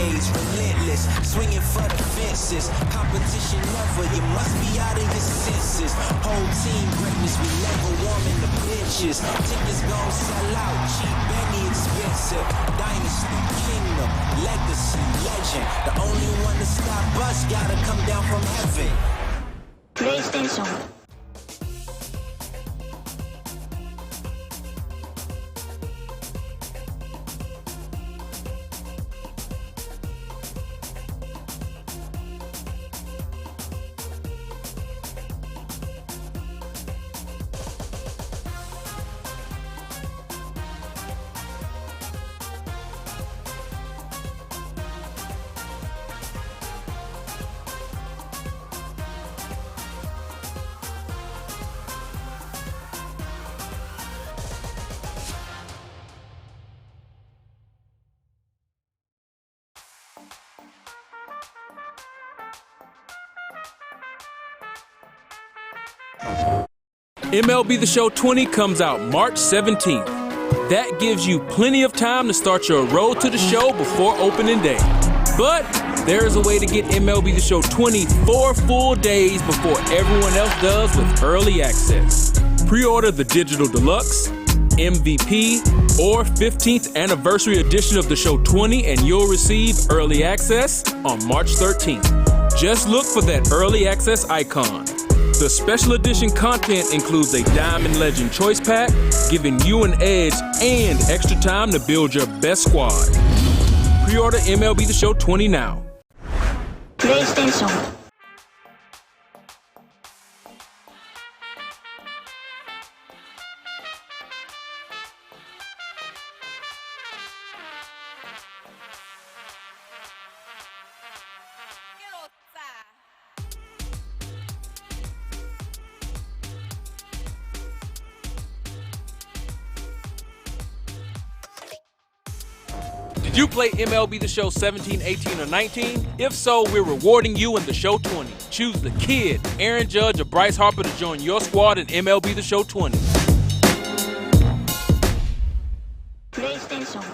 days, relentless, swinging for the fences. Competition never, you must be out of your senses. Whole team greatness, we never warm in the benches. Tickets gon' sell out, cheap, Benny expensive. Dynasty, kingdom, legacy, legend. The only one to stop us gotta come down from heaven. PlayStation. MLB The Show 20 comes out March 17th. That gives you plenty of time to start your road to the show before opening day. But there is a way to get MLB The Show 20 4 full days before everyone else does with early access. Pre-order the Digital Deluxe, MVP, or 15th anniversary edition of The Show 20 and you'll receive early access on March 13th. Just look for that early access icon. The special edition content includes a Diamond Legend Choice Pack, giving you an edge and extra time to build your best squad. Pre-order MLB The Show 20 now. PlayStation. Did you play MLB The Show 17, 18, or 19? If so, we're rewarding you in The Show 20. Choose the kid, Aaron Judge, or Bryce Harper to join your squad in MLB The Show 20. PlayStation.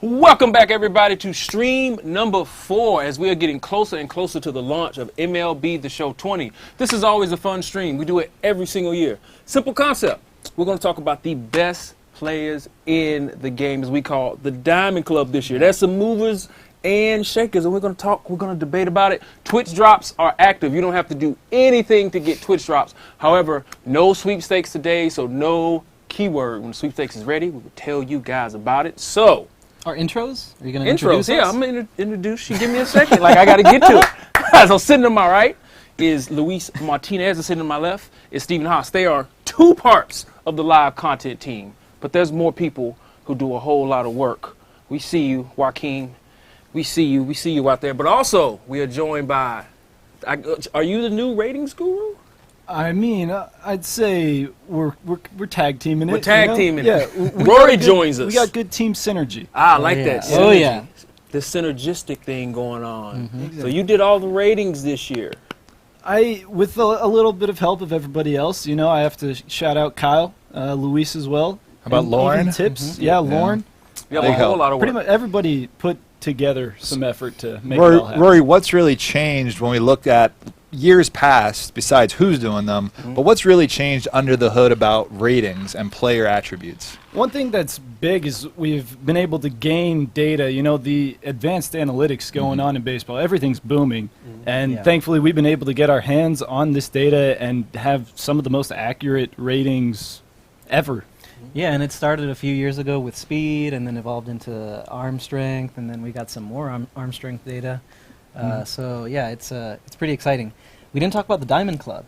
Welcome back, everybody, to stream number 4 as we are getting closer and closer to the launch of MLB The Show 20. This is always a fun stream. We do it every single year. Simple concept. We're going to talk about the best players in the game, as we call the Diamond Club this year. There's some movers and shakers, and we're going to debate about it. Twitch drops are active. You don't have to do anything to get Twitch drops. However, no sweepstakes today, so no keyword. When the sweepstakes is ready, we will tell you guys about it. So, our intros? Are you going to introduce us? Yeah, I'm going to introduce you. Give me a second. Like, I got to get to it. So, sitting to my right is Luis Martinez, and sitting to my left is Stephen Haas. They are two parts of the live content team, but there's more people who do a whole lot of work. We see you, Joaquin. We see you out there. But also, we are joined by, are you the new ratings guru? I mean, I'd say we're tag teaming it. We're tag teaming it. Yeah, Rory joins us. We got good team synergy. I like that. Synergy. Oh yeah, the synergistic thing going on. Exactly. So you did all the ratings this year. With a little bit of help of everybody else. You know, I have to shout out Kyle, Luis as well. How about Lauren? Even Tips, yeah, Lauren. Yeah, a whole lot of work. Pretty much everybody put together some effort to make it all happen. Rory, what's really changed when we looked at years past, besides who's doing them, but what's really changed under the hood about ratings and player attributes? One thing that's big is we've been able to gain data. You know, the advanced analytics going on in baseball, everything's booming. And thankfully, we've been able to get our hands on this data and have some of the most accurate ratings ever. Yeah, and it started a few years ago with speed, and then evolved into arm strength, and then we got some more arm strength data. So yeah, it's pretty exciting. We didn't talk about the Diamond Club.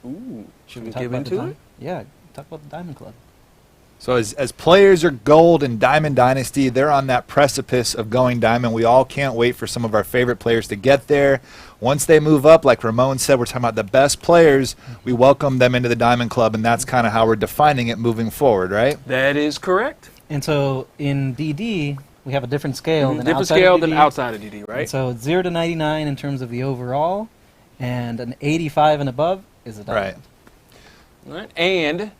Ooh, should we talk get about into it? Yeah, talk about the Diamond Club. So as players are gold in Diamond Dynasty, they're on that precipice of going diamond. We all can't wait for some of our favorite players to get there. Once they move up, like Ramon said, we're talking about the best players. We welcome them into the Diamond Club, and that's kind of how we're defining it moving forward, right? That is correct. And so in DD, we have a different scale than Different outside scale of DD. than outside of DD, right? And so it's 0 to 99 in terms of the overall, and an 85 and above is a diamond. All right. And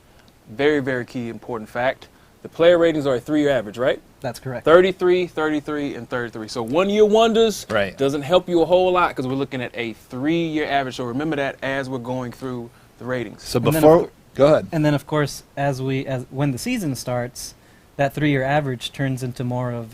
very, very key important fact, the player ratings are a 3-year average, right? That's correct. 33, 33, and 33. So 1-year wonders doesn't help you a whole lot because we're looking at a 3-year average. So remember that as we're going through the ratings. So before, go ahead. And then of course, as when the season starts, that 3-year average turns into more of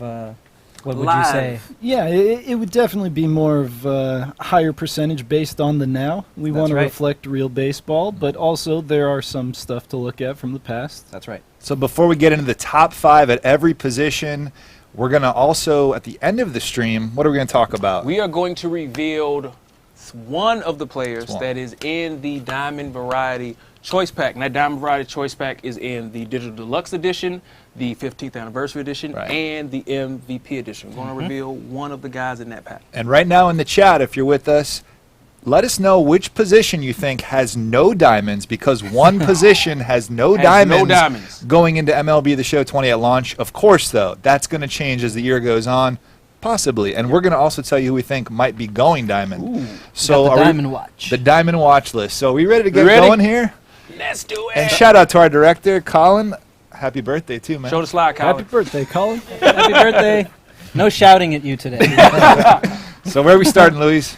what would you say? Yeah, it would definitely be more of a higher percentage based on the now. We want to reflect real baseball, but also there are some stuff to look at from the past. That's right. So before we get into the top 5 at every position, we're going to also, at the end of the stream, what are we going to talk about? We are going to reveal one of the players that is in the Diamond Variety Choice Pack. And that Diamond Variety Choice Pack is in the Digital Deluxe Edition, the 15th Anniversary Edition, and the MVP Edition. We're going to reveal one of the guys in that pack. And right now in the chat, if you're with us, let us know which position you think has no diamonds, because one position has no diamonds going into MLB The Show 20 at launch. Of course, though, that's going to change as the year goes on, possibly. And we're going to also tell you who we think might be going diamond. Ooh, so the Diamond Watch. The Diamond Watch list. So are we ready to get going here? Let's do it. And shout out to our director, Colin. Happy birthday, too, man. Show the slide, Colin. Happy birthday, Colin. Happy birthday. No shouting at you today. So where are we starting, Luis?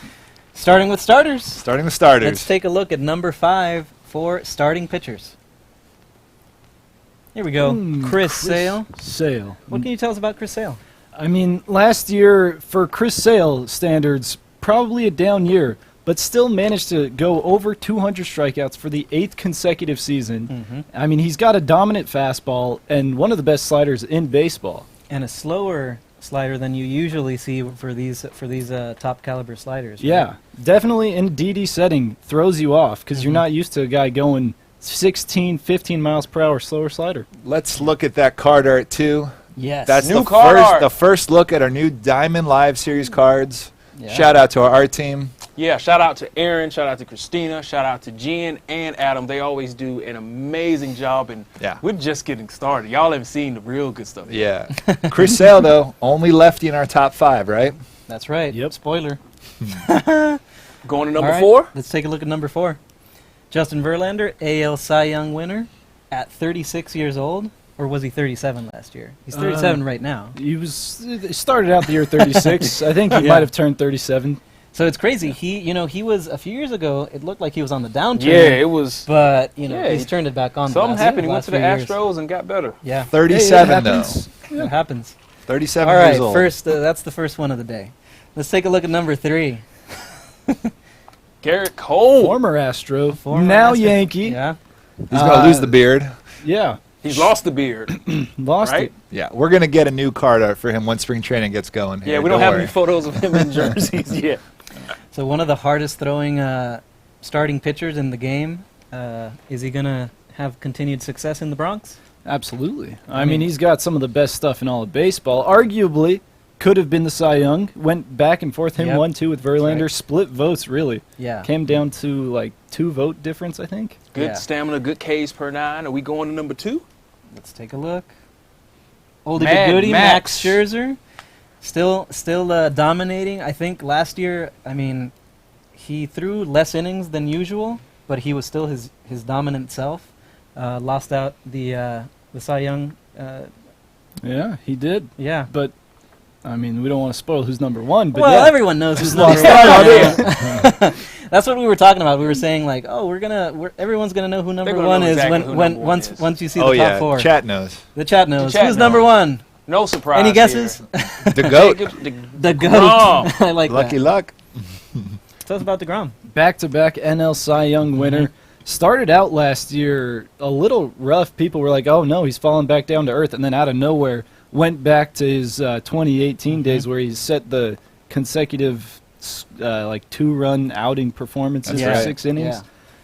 Starting with starters. Starting with starters. Let's take a look at number 5 for starting pitchers. Here we go. Chris Sale. Sale. What can you tell us about Chris Sale? I mean, last year, for Chris Sale standards, probably a down year, but still managed to go over 200 strikeouts for the 8th consecutive season. I mean, he's got a dominant fastball and one of the best sliders in baseball. And a slower slider than you usually see for these top caliber sliders. Right? Yeah, definitely in a DD setting throws you off because you're not used to a guy going 16, 15 miles per hour slower slider. Let's look at that card art, too. Yes. That's New card art. the first look at our new Diamond Live Series cards. Yeah. Shout out to our art team. Yeah, shout out to Aaron, shout out to Christina, shout out to Jen and Adam. They always do an amazing job, and we're just getting started. Y'all haven't seen the real good stuff yet. Yeah. Chris Sale, though, only lefty in our top 5, right? That's right. Yep. Spoiler. Going to number 4? Let's take a look at number 4. Justin Verlander, AL Cy Young winner at 36 years old. Or was he 37 last year? He's 37 right now. He started out the year 36. I think he might have turned 37. So it's crazy. He was a few years ago. It looked like he was on the downturn. Yeah, it was. But he's turned it back on. Something happened. He went to the Astros and got better. Yeah, 37 though. It happens. 37 All right, years old. first that's the first one of the day. Let's take a look at number 3. Garrett Cole, former Astro, Former now Astro. Yankee. Yeah, He's gonna lose the beard. Yeah, he's lost the beard. lost right? it. Yeah, we're gonna get a new card art for him when spring training gets going. Yeah, here. we don't have worry. any photos of him in jerseys yet. So one of the hardest throwing starting pitchers in the game. Is he gonna have continued success in the Bronx? Absolutely. I mean, he's got some of the best stuff in all of baseball. Arguably, could have been the Cy Young. Went back and forth. Him 1-2 with Verlander. Split votes, really. Yeah. Came down to like 2 vote difference, I think. Good stamina, good Ks per 9. Are we going to number 2? Let's take a look. Oldie but goodie, Max Scherzer. Still dominating. I think last year, I mean, he threw less innings than usual, but he was still his dominant self. Lost out the Cy Young. Yeah, he did. Yeah. But, I mean, we don't want to spoil who's number 1. But well, yeah. everyone knows who's number 1. That's what we were talking about. We were saying like, oh, everyone's gonna know who number one is once you see the top four. Chat knows. The chat knows. Who's number one? No surprise. Any guesses? The GOAT. The GOAT. I like Lucky that. luck. Tell us about DeGrom. Back-to-back NL Cy Young winner. Started out last year a little rough. People were like, oh, no, he's falling back down to earth. And then out of nowhere, went back to his 2018 days where he set the consecutive like 2-run outing performances for 6 innings.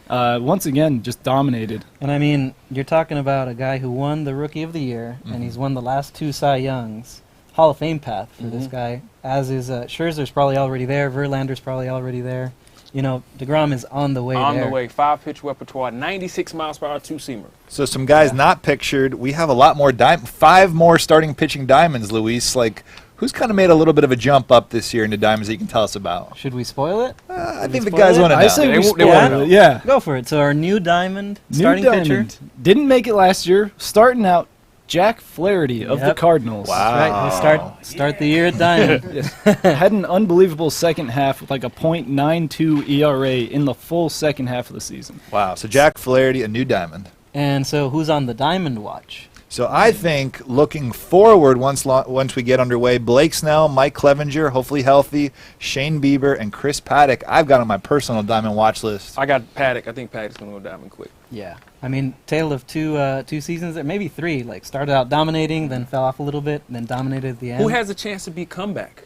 Once again, just dominated. And I mean, you're talking about a guy who won the Rookie of the Year, and he's won the last 2 Cy Youngs. Hall of Fame path for this guy, as is Scherzer's probably already there, Verlander's probably already there. You know, DeGrom is on the way there. On the way. 5-pitch repertoire, 96 miles per hour, 2-seamer. So some guys not pictured. We have a lot more 5 more starting pitching diamonds, Luis. Like, who's kind of made a little bit of a jump up this year into diamonds that you can tell us about? Should we spoil it? I think the guys want to know. I say we spoil it. Yeah. Go for it. So our new diamond starting pitcher. Didn't make it last year. Starting out, Jack Flaherty of the Cardinals. Wow. That's right. We start the year at diamond. Had an unbelievable second half with like a .92 ERA in the full second half of the season. Wow. So Jack Flaherty, a new diamond. And so who's on the diamond watch? So I think looking forward once we get underway, Blake Snell, Mike Clevenger, hopefully healthy, Shane Bieber, and Chris Paddock, I've got on my personal diamond watch list. I got Paddock. I think Paddock's going to go diamond quick. Yeah. I mean, tale of two seasons, there, maybe 3. Like, started out dominating, then fell off a little bit, then dominated at the end. Who has a chance to be comeback?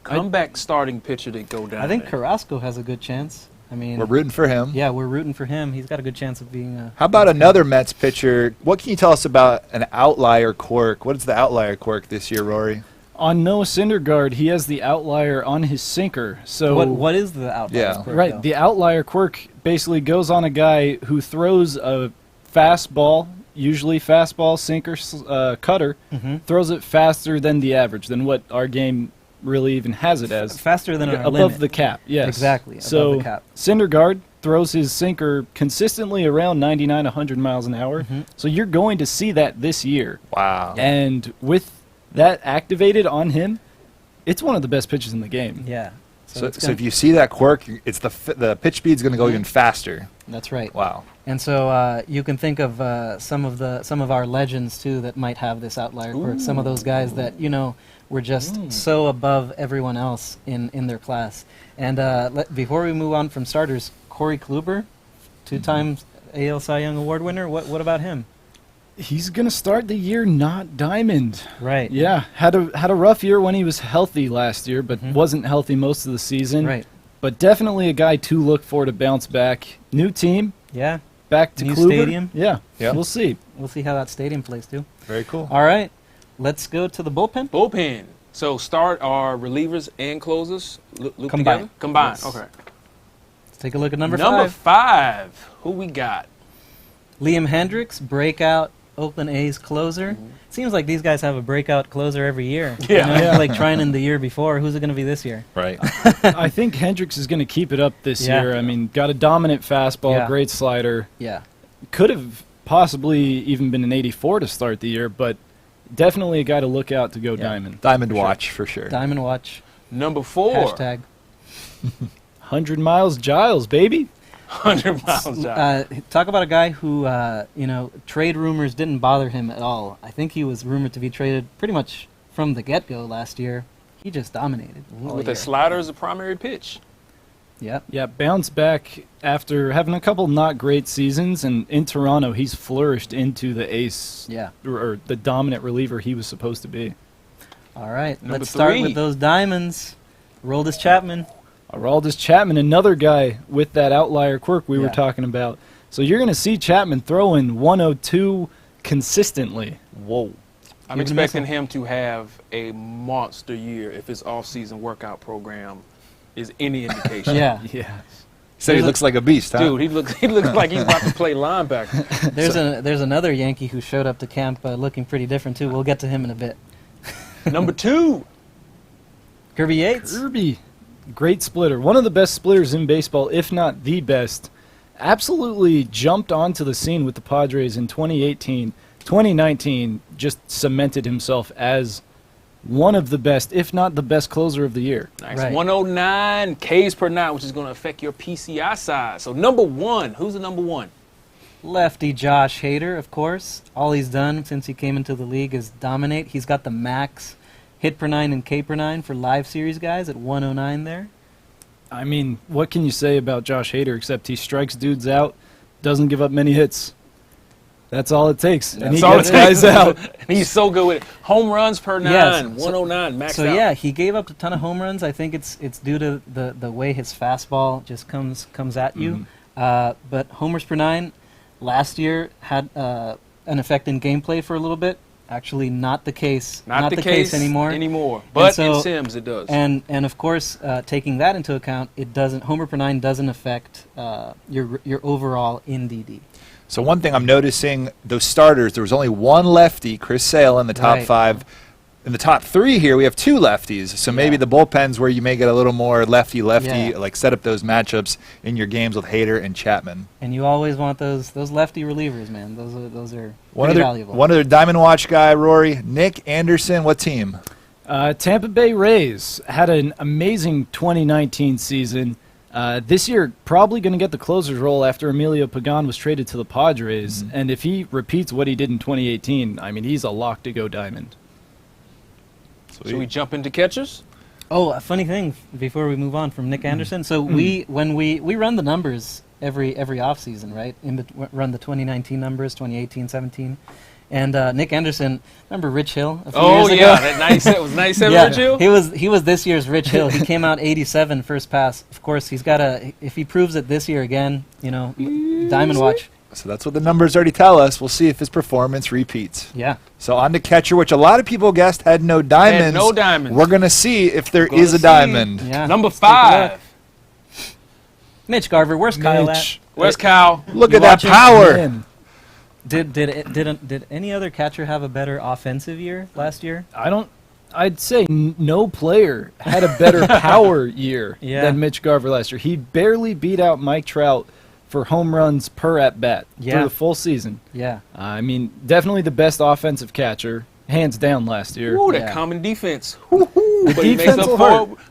Comeback starting pitcher to go down. I think Carrasco has a good chance. I mean, we're rooting for him. Yeah, we're rooting for him. He's got a good chance of being How about another Mets pitcher? What can you tell us about an outlier quirk? What is the outlier quirk this year, Rory? On Noah Syndergaard, he has the outlier on his sinker. So what is the outlier quirk? Right, though? the outlier quirk basically goes on a guy who throws a fastball, usually fastball, sinker, cutter, throws it faster than the average, than what our game really even has it as. Faster than our above limit. the cap, yes. Exactly, so above the cap. Syndergaard throws his sinker consistently around 99, 100 miles an hour. So you're going to see that this year. Wow. And with that activated on him, it's one of the best pitches in the game. Yeah. So if you see that quirk, it's the pitch speed's going to go even faster. That's right. Wow. And so you can think of some of our legends too that might have this outlier quirk. Some of those guys that were just so above everyone else in their class. And before we move on from starters, Corey Kluber, 2-time AL Cy Young Award winner. What about him? He's going to start the year not diamond. Right. Yeah, had a rough year when he was healthy last year, but wasn't healthy most of the season. Right. But definitely a guy to look for to bounce back. New team. Yeah. Back to New Kluber. stadium. Yeah. Yep. We'll see. We'll see how that stadium plays too. Very cool. All right. Let's go to the bullpen. Bullpen. So start our relievers and closers. Loop Combined. together? Combined. Yes. Okay. Let's take a look at number 5. Who we got? Liam Hendricks, breakout Oakland A's closer. Seems like these guys have a breakout closer every year. Yeah. Like Trinan the year before. Who's it going to be this year? Right. I think Hendricks is going to keep it up this year. I mean, got a dominant fastball, great slider. Yeah. Could have possibly even been an 84 to start the year, but definitely a guy to look out to go diamond. Diamond watch for sure. Diamond watch. Number 4. Hashtag. 100 miles Giles, baby. 100 miles out. Talk about a guy who, trade rumors didn't bother him at all. I think he was rumored to be traded pretty much from the get-go last year. He just dominated With a slider as a primary pitch. Yep. Yeah, bounced back after having a couple not great seasons, and in Toronto, he's flourished into the ace, or the dominant reliever he was supposed to be. All right, Number let's start 3. with those diamonds. Aroldis Chapman. Aroldis Chapman, another guy with that outlier quirk we were talking about. So you're going to see Chapman throwing 102 consistently. Whoa. I'm expecting him to have a monster year if his off-season workout program is any indication. Yeah. So he looks like a beast, huh? Dude, he looks like he's about to play linebacker. There's another Yankee who showed up to camp looking pretty different too. We'll get to him in a bit. Number 2. Kirby Yates. Kirby, great splitter. One of the best splitters in baseball, if not the best. Absolutely jumped onto the scene with the Padres in 2018. 2019 just cemented himself as one of the best, if not the best closer of the year. Nice. Right. 109 Ks per nine, which is going to affect your PCI size. So number one, who's the number one? Lefty Josh Hader, of course. All he's done since he came into the league is dominate. He's got the max hit per nine and K per nine for live series guys at 109 there. I mean, what can you say about Josh Hader except he strikes dudes out, doesn't give up many hits. That's all it takes. And he gets guys out. He's so good with it. Home runs per nine, Yes. 109, max out. So yeah, he gave up a ton of home runs. I think it's due to the way his fastball just comes at you. But homers per nine last year had an effect in gameplay for a little bit. Actually, not the case. Not the case anymore. But so, in Sims, it does. And of course, taking that into account, it doesn't. Homer per nine doesn't affect your overall in DD. So one thing I'm noticing, those starters, there was only one lefty, Chris Sale, in the top 5. In the top 3 here, we have 2 lefties. So maybe the bullpens where you may get a little more lefty-lefty, like set up those matchups in your games with Hader and Chapman. And you always want those lefty relievers, man. Those are pretty valuable. One other Diamond Watch guy, Rory, Nick Anderson. What team? Tampa Bay Rays had an amazing 2019 season. This year, probably going to get the closer's role after Emilio Pagan was traded to the Padres. And if he repeats what he did in 2018, I mean, he's a lock to go diamond. Should we jump into catchers? Oh, a funny thing before we move on from Nick Anderson. So when we run the numbers every offseason, right? Run the 2019 numbers, 2018, 17. And Nick Anderson, remember Rich Hill a few years ago? That 97 was 97 Rich Hill? He was this year's Rich Hill. He came out 87 first pass. Of course, he's got if he proves it this year again, Diamond Watch. So that's what the numbers already tell us. We'll see if his performance repeats. Yeah. So on to catcher, which a lot of people guessed had no diamonds. We're going to see if there is a diamond. Yeah. Number 5. Mitch Garver. Where's Kyle at? Where's Kyle? Look at that power. Man. Did any other catcher have a better offensive year last year? I'd say no player had a better power year than Mitch Garver last year. He barely beat out Mike Trout for home runs per at-bat through the full season. Yeah. I mean, definitely the best offensive catcher, hands down last year. Ooh, that common defense. The But he defense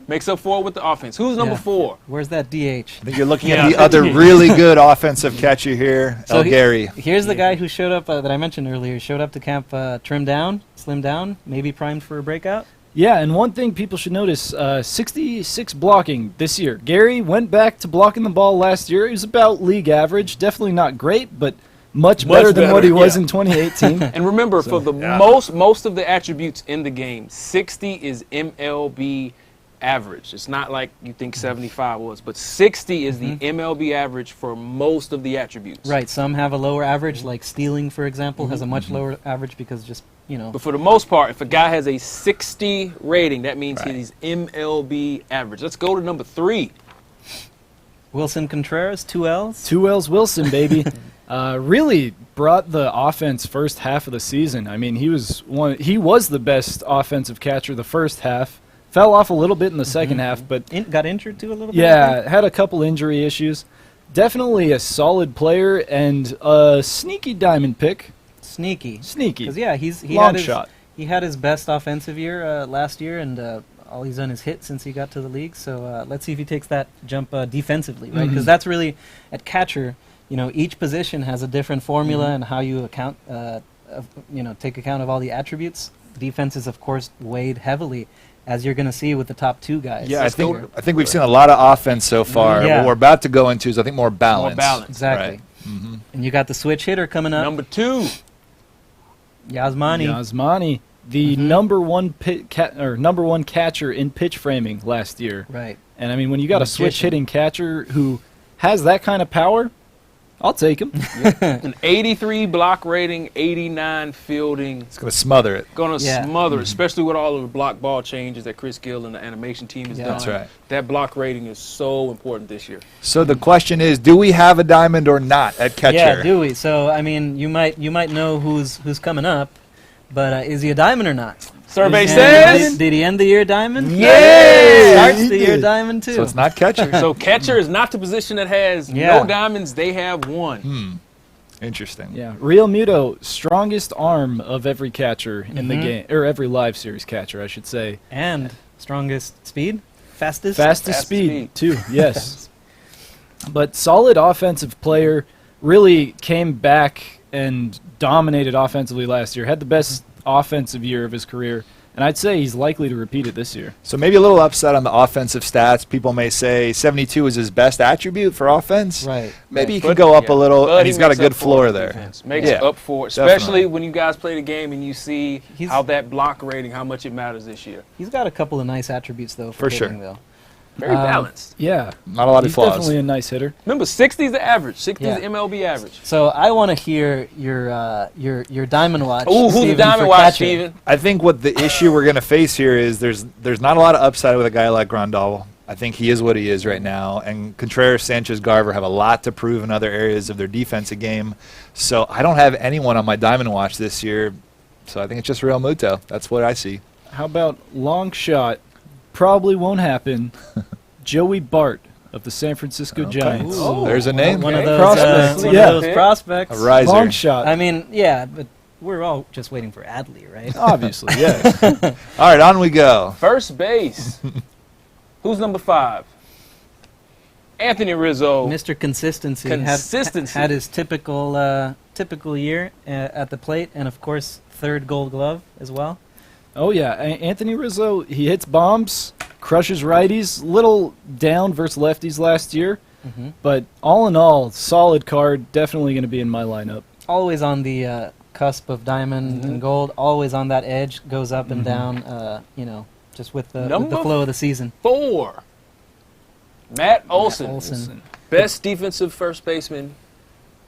makes up for it with the offense. Who's number 4? Where's that DH? I think you're looking at the other really good offensive catcher here, El Gary. Here's the guy who showed up that I mentioned earlier. Showed up to camp trimmed down, slimmed down, maybe primed for a breakout. Yeah, and one thing people should notice, 66 blocking this year. Gary went back to blocking the ball last year. He was about league average. Definitely not great, but much better than what he was in 2018. And remember, for the most of the attributes in the game, 60 is MLB average. It's not like you think 75 was, but 60 is the MLB average for most of the attributes. Right. Some have a lower average, like stealing, for example, has a much lower average because just, But for the most part, if a guy has a 60 rating, that means he's MLB average. Let's go to number 3. Wilson Contreras, 2 L's. 2 L's Wilson, baby. Really brought the offense first half of the season. I mean, he was the best offensive catcher the first half. Fell off a little bit in the second half, but got injured too a little bit. Yeah, had a couple injury issues. Definitely a solid player and a sneaky diamond pick. Sneaky. Because he had his best offensive year last year, and all he's done is hit since he got to the league. So let's see if he takes that jump defensively, right? Because that's really at catcher. Each position has a different formula and how you take account of all the attributes. Defense is, of course, weighed heavily, as you're going to see with the top 2 guys. Yeah, I think we've seen a lot of offense so far. Yeah. What we're about to go into is, I think, more balance. Exactly. Right. And you got the switch hitter coming up. Number 2. Yasmani, the number one catcher in pitch framing last year. Right. And I mean, when you got a switch hitting catcher who has that kind of power, I'll take him. An 83 block rating, 89 fielding. It's going to smother it. Smother it, especially with all of the block ball changes that Chris Gill and the animation team has done. That's right. That block rating is so important this year. So the question is, do we have a diamond or not at catcher? Yeah, do we? So, I mean, you might know who's coming up, but is he a diamond or not? Survey says. Did he end the year diamond? Yes! Starts the year diamond, too. So it's not catcher. So catcher is not the position that has no diamonds. They have 1. Interesting. Yeah, Real Muto, strongest arm of every catcher in the game, or every live series catcher, I should say. And strongest speed? Fastest speed, too, yes. But solid offensive player, really came back and dominated offensively last year. Had the best offensive year of his career. And I'd say he's likely to repeat it this year. So maybe a little upset on the offensive stats. People may say 72 is his best attribute for offense. Right. Maybe he could go up a little, but and he's got a good floor there. Defense. Makes up for it, especially when you guys play the game and you see how that block rating, how much it matters this year. He's got a couple of nice attributes, though, for hitting, sure. though. Very balanced. Yeah. Not a lot of flaws. He's definitely a nice hitter. Remember, 60 is the average. 60 is the MLB average. So I want to hear your diamond watch. Ooh, who's the diamond watch, Steven? I think what the issue we're going to face here is there's not a lot of upside with a guy like Grandal. I think he is what he is right now. And Contreras, Sanchez, Garver have a lot to prove in other areas of their defensive game. So I don't have anyone on my diamond watch this year. So I think it's just Real Muto. That's what I see. How about long shot? Probably won't happen. Joey Bart of the San Francisco Giants. Oh, there's a name. One of those prospects. one of those prospects. A riser. Long shot. I mean, yeah, but we're all just waiting for Adley, right? Obviously, yes. All right, on we go. First base. Who's number 5? Anthony Rizzo. Mr. Consistency. Consistency. Had his typical year at the plate, and of course, 3rd Gold Glove as well. Oh, yeah. Anthony Rizzo, he hits bombs, crushes righties, little down versus lefties last year. But all in all, solid card, definitely going to be in my lineup. Always on the cusp of diamond and gold, always on that edge, goes up and down, just with the flow of the season. 4. Matt Olson. Olson. Best defensive first baseman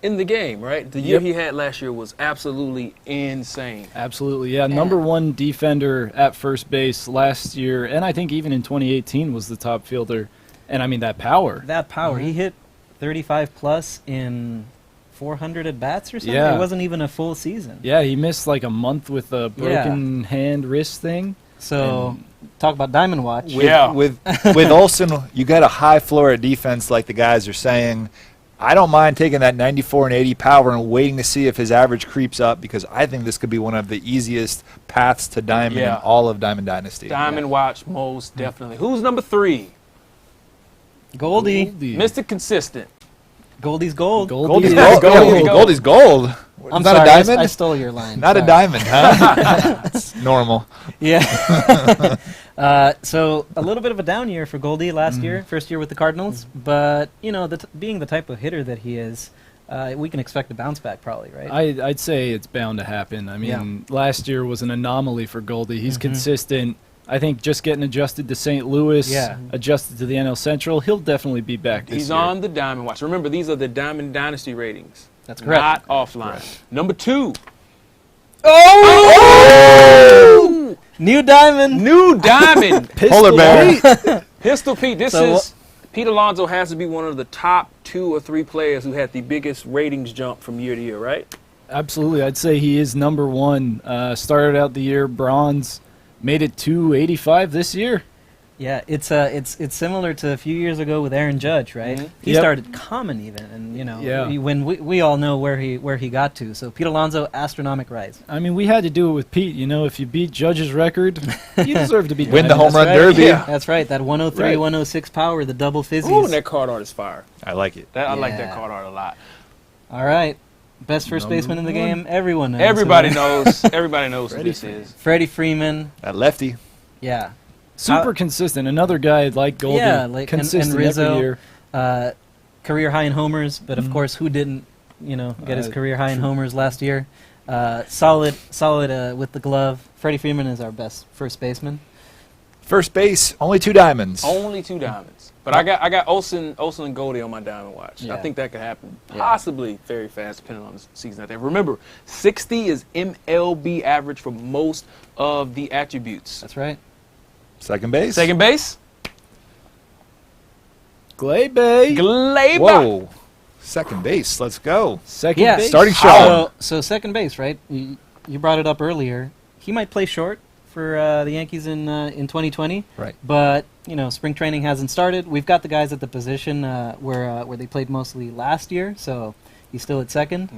in the game, right? The year he had last year was absolutely insane. Absolutely, yeah. Number 1 defender at first base last year, and I think even in 2018 was the top fielder. And I mean, that power. That power. He hit 35 plus in 400 at bats or something. Yeah. It wasn't even a full season. Yeah, he missed like a month with a broken hand wrist thing. So talk about diamond watch. With Olsen, you got a high floor of defense, like the guys are saying. I don't mind taking that 94 and 80 power and waiting to see if his average creeps up, because I think this could be one of the easiest paths to diamond in all of Diamond Dynasty. Diamond watch, most definitely. Who's number 3? Goldie. Mr. Consistent. Goldie's gold. Goldie's gold. Goldie's gold. I'm not sorry, a diamond? I stole your line. Not sorry. a diamond, huh? It's normal. Yeah. So a little bit of a down year for Goldie last year, first year with the Cardinals. But, being the type of hitter that he is, we can expect a bounce back probably, right? I'd say it's bound to happen. I mean, last year was an anomaly for Goldie. He's consistent. I think just getting adjusted to St. Louis, adjusted to the NL Central, he'll definitely be back this year. He's on the Diamond Watch. Remember, these are the Diamond Dynasty ratings. That's correct. Not offline. Correct. Number 2. Oh! New diamond. New diamond. Polar bear. Pistol Pete. This is Pete Alonso has to be one of the top 2 or 3 players who had the biggest ratings jump from year to year, right? Absolutely. I'd say he is number 1. Started out the year bronze, made it 285 this year. Yeah, it's similar to a few years ago with Aaron Judge, right? He started common even, and when we all know where he got to. So Pete Alonso, astronomical rise. I mean, we had to do it with Pete. If you beat Judge's record, you deserve to be win the home run right. derby. Yeah. That's right. That 103, 106 power, the double fizzies. Ooh, and that card art is fire. I like it. I like that card art a lot. All right. Best first baseman in the game. Everyone knows. Everybody knows. Everybody knows who this is. Freddie Freeman. That lefty. Yeah. Super consistent. Another guy like Goldie. Consistent and Rizzo, every year. Career high in homers, but of course, who didn't, get his career high in homers last year? Solid with the glove. Freddie Freeman is our best first baseman. First base, only 2 diamonds. Only 2 diamonds. But I got Olsen and Goldie on my diamond watch. Yeah. I think that could happen possibly very fast, depending on the season out there. Remember, 60 is MLB average for most of the attributes. That's right. Second base. Second base. Gleyber. Whoa. Second base. Let's go. Second base. Starting shot. So second base, right? You brought it up earlier. He might play short for the Yankees in 2020. Right. But spring training hasn't started. We've got the guys at the position where they played mostly last year. So he's still at second.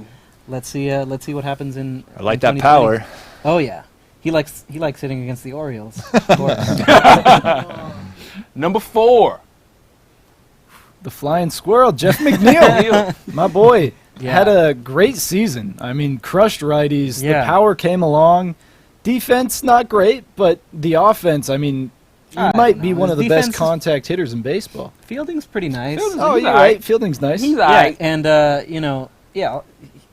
Let's see what happens in. I like in that power. 2020. Oh yeah, he likes hitting against the Orioles. Of course. Number 4. The flying squirrel, Jeff McNeil, my boy, Yeah. had a great season. I mean, crushed righties. Yeah. The power came along. Defense, not great, but the offense, I mean, he I might don't be know. one His of the defense best is- contact hitters in baseball. Fielding's pretty nice. Oh, He's you're all right. right. Fielding's nice. He's Yeah, all right. and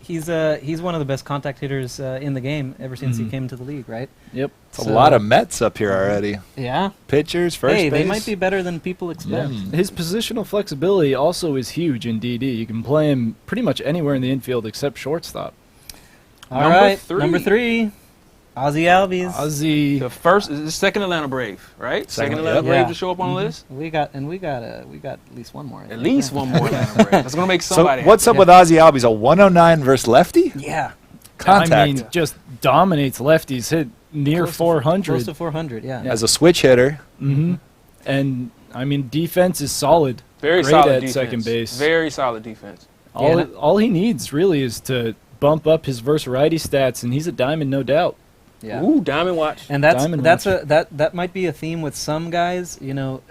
he's one of the best contact hitters in the game ever since he came to the league, right? Yep. It's a lot of Mets up here already. Yeah. Pitchers, first Hey, base. they might be better than people expect. His positional flexibility also is huge in DD. You can play him pretty much anywhere in the infield except shortstop. All Number right, 3. number 3, Ozzy Albies. Ozzy. The second Atlanta Brave, right? Second Atlanta yep. Brave Yeah. to show up on the list. We got at least one more. I At think. least one more Atlanta Brave. That's gonna make So somebody. what's up with Ozzy Albies? A 109 versus lefty? Yeah. Contact. I mean, just dominates lefties. Hit near Close to 400. 400, yeah. As a switch hitter. Mm-hmm. And, I mean, defense is solid. Very Great solid at defense. second base. Very solid defense. All he needs, really, is to bump up his versatility stats, and he's a diamond, no doubt. Yeah. Ooh, Diamond Watch. And Diamond that might be a theme with some guys. You know,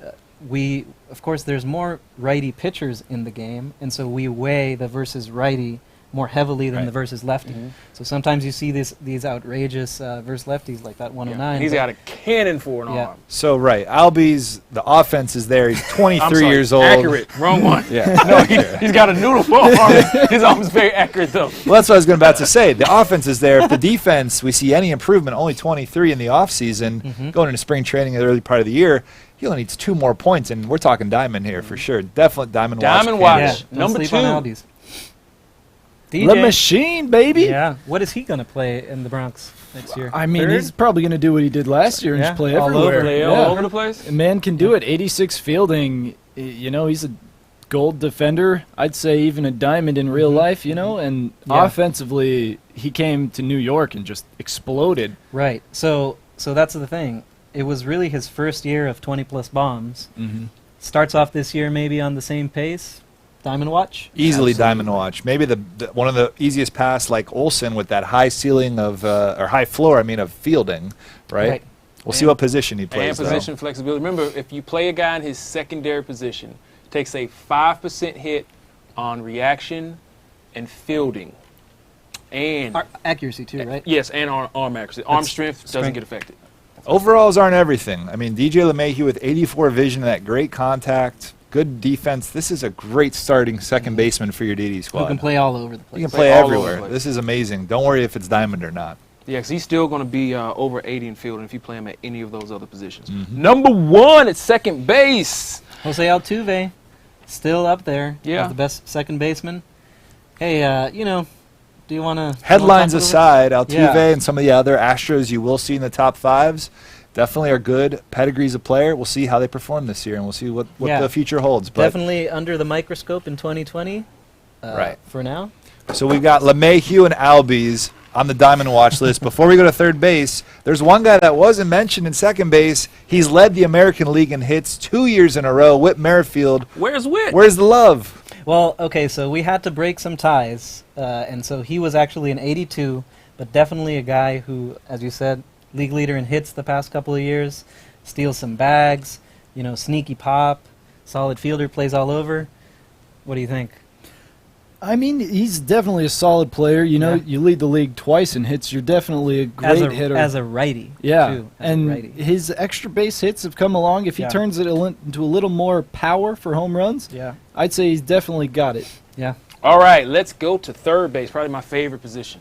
of course there's more righty pitchers in the game, and so we weigh the versus righty more heavily than the versus lefty. So sometimes you see these outrageous versus lefties like that 109. And he's got a cannon for an Yeah. arm. So, right. Albies, the offense is there. He's 23 I'm sorry, years old. Accurate. Wrong one. Yeah. No, he's got a noodle for an arm. His arm is very accurate, though. Well, that's what I was about to say. The offense is there. If the defense, we see any improvement, only 23 in the offseason, going into spring training in the early part of the year, he only needs 2 more points, and we're talking diamond here for sure. Definitely Diamond Watch. Diamond Watch. Yeah, Number don't sleep 2. on Albies. The DJ. machine, baby. Yeah. What is he gonna play in the Bronx next year? I mean, Third? he's probably going to do what he did last year and Yeah, just play all everywhere. over. Play all over the place. A man can do it. 86 fielding. You know, he's a gold defender. I'd say even a diamond in real life, you know. And Yeah. offensively, he came to New York and just exploded. Right. So that's the thing. It was really his first year of 20-plus bombs. Mm-hmm. Starts off this year maybe on the same pace. Diamond Watch? Easily Absolutely. Diamond Watch. Maybe the one of the easiest pass like Olsen with that high ceiling of, or high floor, of fielding, right? We'll see what position he plays, And position flexibility. Remember, if you play a guy in his secondary position, takes a 5% hit on reaction and fielding. And Accuracy too, right? yes, and arm accuracy. Arm strength doesn't strength. get affected. Overalls aren't everything. DJ LeMahieu with 84 vision, that great contact, good defense. This is a great starting second baseman for your DD squad. Who can play all over the place. He can play Play all over the everywhere. place. This is amazing. Don't worry if it's diamond or not. Yeah, because he's still going to be over 80 in fielding if you play him at any of those other positions. Number 1 at second base. Jose Altuve, still up there. Yeah. As the best second baseman. Hey, do you want to... Headlines aside, Altuve Yeah. and some of the other Astros you will see in the top 5s definitely are good. Pedigree's a player. We'll see how they perform this year, and we'll see what Yeah. the future holds. But Definitely under the microscope in 2020. Right. For now. So we've got LeMahieu and Albies on the Diamond Watch list. Before we go to third base, there's one guy that wasn't mentioned in second base. He's led the American League in hits 2 years in a row. Whit Merrifield. Where's Whit? Where's the love? Well, okay, so we had to break some ties, and so he was actually an 82, but definitely a guy who, as you said, league leader in hits the past couple of years, steals some bags, sneaky pop, solid fielder, plays all over. What do you think? He's definitely a solid player. Yeah. You lead the league twice in hits. You're definitely a great hitter. As a righty. Yeah, too, as a and righty. his extra base hits have come along. If he Yeah. turns it into a little more power for home runs, Yeah. I'd say he's definitely got it. Yeah. All right, let's go to third base, probably my favorite position.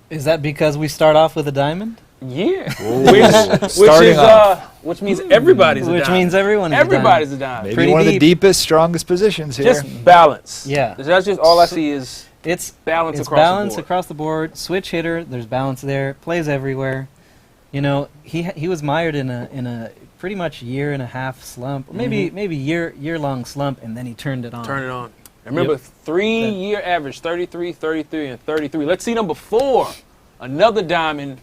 Is that because we start off with a diamond? Yeah. Starting off. Which means everybody's a Which dime. means everyone is Everybody's a a dime. Maybe Pretty one of the deep. deepest, strongest positions here. Just balance. Yeah. That's just all I see is It's balance it's across balance the board. across the board. Switch hitter, there's balance there. Plays everywhere. He was mired in a pretty much year and a half slump, maybe year long slump, and then he turned it on. Turn it on. And remember, 3-year average, 33, 33, and 33. Let's see number 4. Another diamond,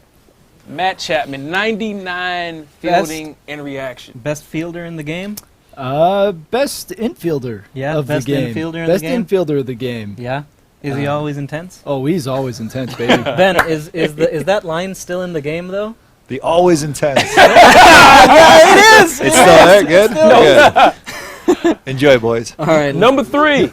Matt Chapman, 99 fielding and reaction. Best fielder in the game. Best infielder Yeah, of best the game. infielder in best the game. infielder of the game. Yeah. Is he always intense? Oh, he's always intense, baby. Ben, is that line still in the game though? The always intense. Yeah, it is. It's still there. Good. Good. Enjoy, boys. All right, Number 3.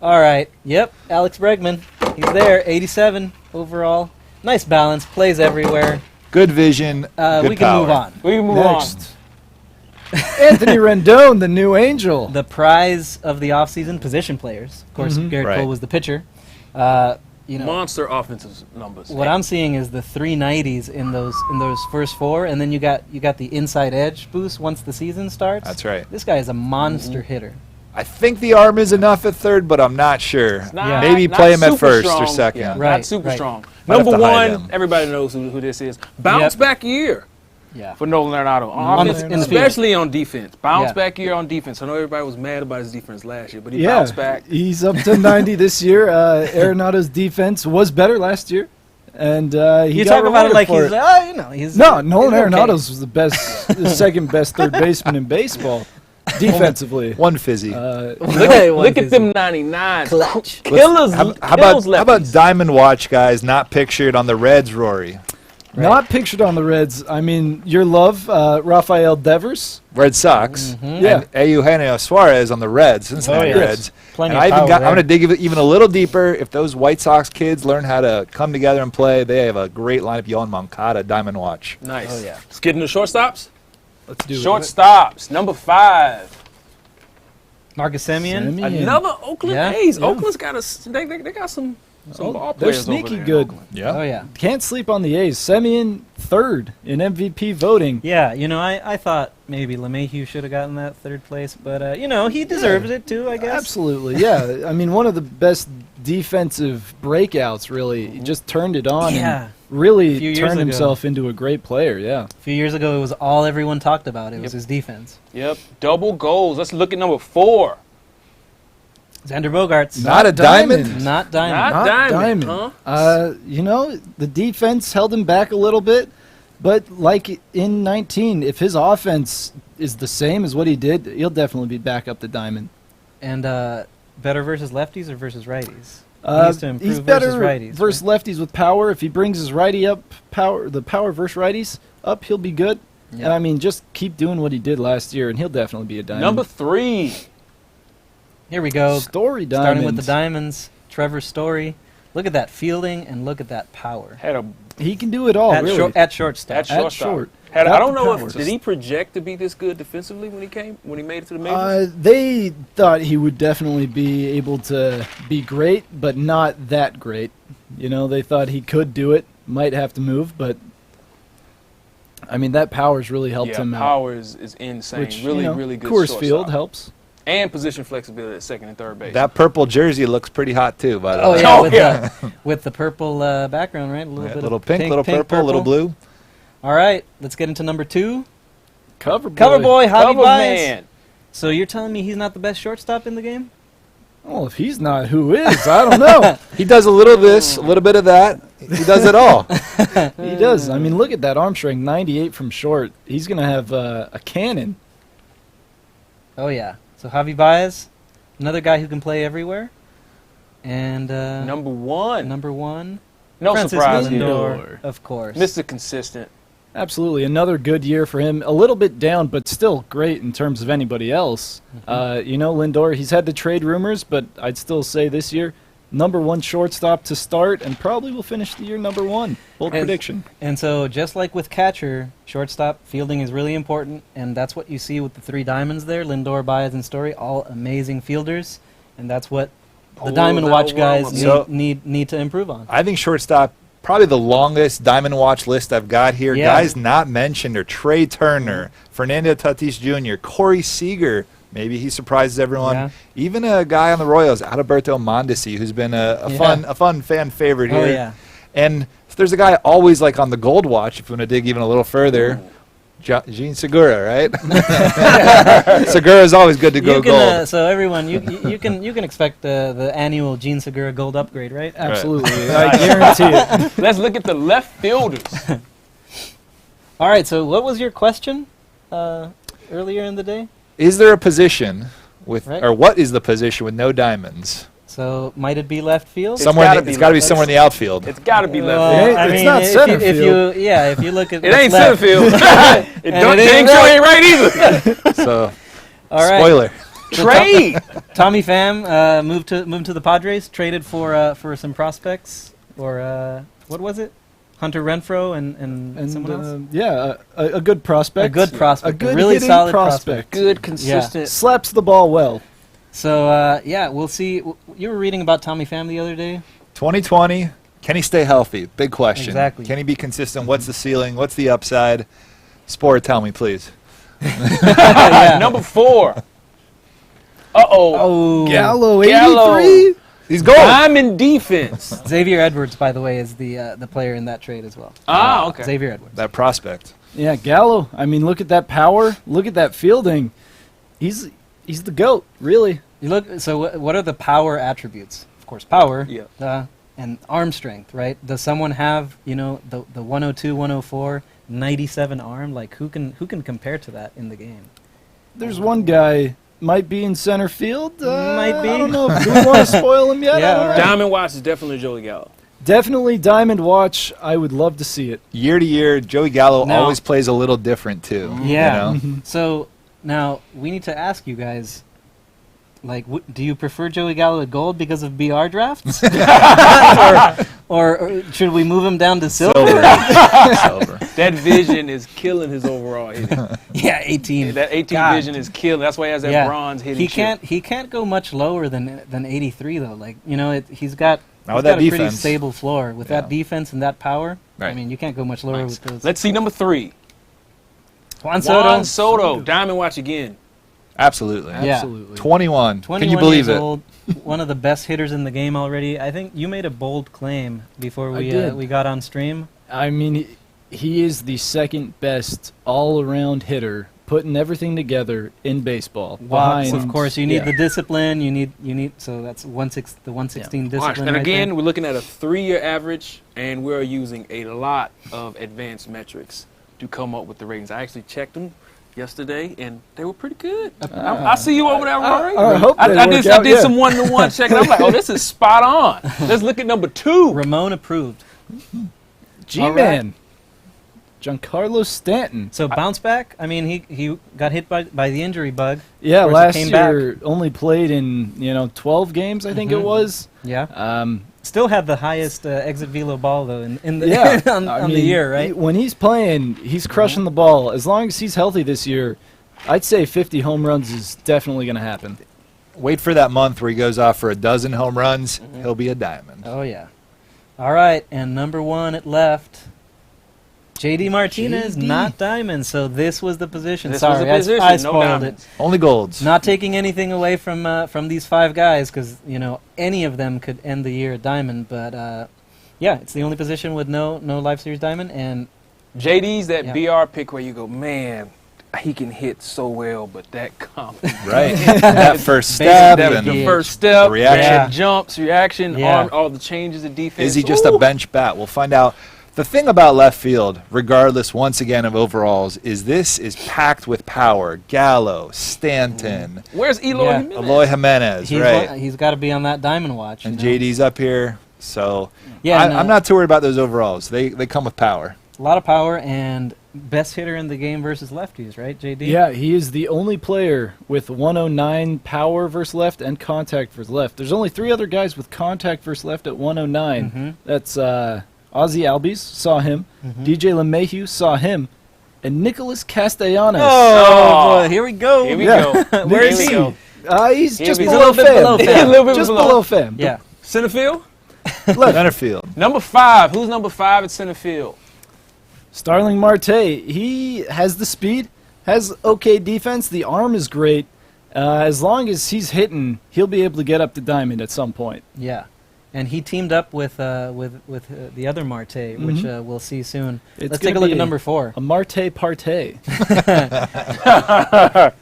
All right. Yep. Alex Bregman. He's there. 87 overall. Nice balance. Plays everywhere. Good vision. Good We can power. move on. We can move on. Next. Anthony Rendon, the new angel. The prize of the offseason, position players. Of course, Garrett Right. Cole was the pitcher. Monster offensive numbers. What I'm seeing is the 390s in those first 4, and then you got the inside edge boost once the season starts. That's right. This guy is a monster hitter. I think the arm is enough at third, but I'm not sure. Not- Maybe not play him at super first strong. or second. Yeah, Right, not super right. strong. Might have Number to hide 1, him. everybody knows who this is. Bounce back year Yeah. for Nolan Arenado. On the- in the field. Especially on defense. Bounce Yeah. back year on defense. I know everybody was mad about his defense last year, but he Yeah, bounced back. he's up to 90 this year. Arenado's defense was better last year, and he You got talk about it rewarded like for he's, he's No, Nolan he's okay. Arenado's was the best, the second best third baseman in baseball, defensively. One fizzy. Look at them 99s. Clutch. Killers, How kills about lefties. Diamond Watch guys not pictured on the Reds, Rory? Not pictured on the Reds. I mean, your love, Rafael Devers. Red Sox. Yeah. And Eugenio Suarez on the Reds, Cincinnati yes. Reds. Plenty And of power I'm there. going to dig even a little deeper. If those White Sox kids learn how to come together and play, they have a great lineup. Yohan Moncada, Diamond Watch. Nice. Oh, yeah. Let's get into shortstops. Let's do it. Shortstops. Number 5. Marcus Semien. Semien. Another Oakland Yeah, A's. yeah. Oakland's got they got some ball They're players over sneaky there in good. Oakland. Yeah. Oh yeah. Can't sleep on the A's. Semien third in MVP voting. Yeah, I thought maybe LeMahieu should have gotten that third place, but he deserves it too, I guess. Absolutely, yeah. I mean, one of the best defensive breakouts, really. He just turned it on Yeah. and really Few years turned ago. himself into a great player, yeah. A few years ago, it was all everyone talked about. It was his defense. Yep. Double goals. Let's look at number 4. Xander Bogaerts. Not a diamond? Not Diamond. Not Diamond, huh? The defense held him back a little bit, but like in 19, if his offense is the same as what he did, he'll definitely be back up to diamond. And better versus lefties or versus righties? He needs to improve He's better versus righties. versus lefties with power. If he brings his righty up, the power versus righties up, he'll be good. Yeah. And I mean, just keep doing what he did last year, and he'll definitely be a diamond. Number 3. Here we go. Story diamond. Starting with the diamonds. Trevor Story. Look at that fielding and look at that power. Had a He can do it all, at, really. at shortstop. at shortstop. short. Had, Got I don't the know power. if did he project to be this good defensively when he made it to the majors. They thought he would definitely be able to be great, but not that great. They thought he could do it. Might have to move, but I mean that power's really helped him out. Power is insane. Which, really good. Coors shortstop. Field helps. And position flexibility at second and third base. That purple jersey looks pretty hot, too, by the Oh way. yeah, Oh, with, yeah. with the purple background, right? A little Yeah, bit little of pink, little purple, little blue. All right, let's get into number 2. Cover boy. Cover boy, Javi Cover Baez. man. So you're telling me he's not the best shortstop in the game? Well, if he's not, who is? I don't know. He does a little of this, a little bit of that. He does it all. He does. I mean, look at that arm strength, 98 from short. He's going to have a cannon. Oh yeah. So Javi Baez, another guy who can play everywhere. And Number 1. number 1, No Francis surprise here. Lindor, of course. Mr. Consistent. Absolutely. Another good year for him. A little bit down, but still great in terms of anybody else. Lindor, he's had the trade rumors, but I'd still say this year, number 1 shortstop to start, and probably will finish the year number 1. Bold And- prediction. And so just like with catcher, shortstop fielding is really important, and that's what you see with the 3 diamonds there, Lindor, Baez, and Story, all amazing fielders, and that's what the Pull Diamond that Watch one guys up. So- need to improve on. I think shortstop, probably the longest Diamond Watch list I've got here. Yeah. Guys not mentioned are Trey Turner, Fernando Tatis Jr., Corey Seager. Maybe he surprises everyone. Yeah. Even a guy on the Royals, Adalberto Mondesi, who's been a fun fan favorite here. Oh yeah. And there's a guy always like on the Gold Watch, if you want to dig even a little further. Gene Segura, right? Segura's always good to go You can, gold. so everyone, you can expect the annual Gene Segura gold upgrade, right? Absolutely. I guarantee it. Let's look at the left fielders. All right. So what was your question earlier in the day? Is there a position with, Right. or what is the position with no diamonds? So might it be left field? It's got to be somewhere in the outfield. It's got to be left field. I It's mean, not center field. If you look at It ain't left, center field. It ain't right either. So, all right. spoiler. Trade. Tommy Pham moved to the Padres, traded for some prospects, or what was it? Hunter Renfroe and someone else. Yeah, a good prospect. A good prospect. A good really hitting solid prospect. Good, consistent. Slaps the ball well. So we'll see. You were reading about Tommy Pham the other day. 2020. Can he stay healthy? Big question. Exactly. Can he be consistent? What's the ceiling? What's the upside? Sport, tell me, please. Number 4. Oh, Gallo, Gallo. 83. He's going. Diamond defense. Xavier Edwards, by the way, is the player in that trade as well. Okay. Xavier Edwards. That prospect. Yeah, Gallo. I mean, look at that power. Look at that fielding. He's the GOAT, really. You look. So what are the power attributes? Of course, power. Yeah. And arm strength, right? Does someone have the 102, 104, 97 arm? Like who can compare to that in the game? There's one guy might be in center field. Might be. I don't know. Do we want to spoil him yet? Yeah, I don't know. all right. Diamond Watch is definitely Joey Gallo. Definitely Diamond Watch. I would love to see it. Year to year, Joey Gallo Now- always plays a little different, too. Yeah. You know? So now we need to ask you guys. Like, do you prefer Joey Gallo at gold because of BR drafts, or should we move him down to silver? Silver. That vision is killing his overall hitting. Yeah, 18. That 18 God. vision is killing. That's why he has that bronze hitting. He can't go much lower than 83 though. Like he's got Not with a that pretty defense. stable floor with that defense and that power. I Right. mean, you can't go much lower with those. Let's see number 3. Juan Soto. Juan Soto. Diamond Watch again. Absolutely. Yeah. Absolutely. 21. 21 Can you believe years it? old, one of the best hitters in the game already. I think you made a bold claim before I did. we got on stream. I mean, he is the second best all-around hitter, putting everything together in baseball. Walks, Behind- of course. You need yeah. the discipline. You need. So that's the 116 Watch. discipline. And right again, there. we're looking at a 3-year average, and we're using a lot of advanced metrics to come up with the ratings. I actually checked them yesterday, and they were pretty good. I see you over there, Rory. I hope they I work did out, yeah. some one-to-one checking. I'm like, oh, this is spot on. Let's look at number 2. Ramon approved. G-Man. Giancarlo Stanton. So bounce back. I mean, he got hit by the injury bug. Yeah, Of course, last he came year only played in 12 games, I think it was. Yeah. Still had the highest exit velo ball though in the Yeah, on the year, right? When he's playing, he's crushing the ball. As long as he's healthy this year, I'd say 50 home runs is definitely going to happen. Wait for that month where he goes off for a dozen home runs. He'll be a diamond. Oh yeah. All right, and number 1 at left. JD Martinez, JD. not diamond. So this was the position. This was Sorry, the position. I No spoiled it. diamonds. Only golds. Not taking anything away from these 5 guys, because any of them could end the year at diamond. But yeah, it's the only position with no life series diamond. And JD's that Yeah. BR pick where you go, man, he can hit so well, but that confidence. Right. That first step. Basic And that The first step, reaction. Yeah. jumps, reaction, Yeah. arm, all the changes of defense. is he just a bench bat? We'll find out. The thing about left field, regardless once again of overalls, is this is packed with power. Gallo, Stanton, Where's Eloy Yeah. Jimenez? Eloy Jimenez, right? he's got to be on that diamond watch. And you know? JD's up here. So Yeah, I'm not too worried about those overalls. They come with power. A lot of power and best hitter in the game versus lefties, right, JD? Yeah, he is the only player with 109 power versus left and contact versus left. There's only 3 other guys with contact versus left at 109. Mhm. That's Ozzy Albies, saw him. DJ LeMahieu, saw him. And Nicholas Castellanos. Oh, boy, here we go. Here we Yeah. go. Where is Here we he? go. He's just we below go. fam. He's a little bit Just below. below fam. Yeah. Center field? Center field. Number 5. Who's number 5 at center field? Starling Marte, he has the speed, has okay defense. The arm is great. As long as he's hitting, he'll be able to get up to diamond at some point. Yeah. And he teamed up with the other Marte, which we'll see soon. It's Let's take a gonna look be at number 4. A Marte Parte.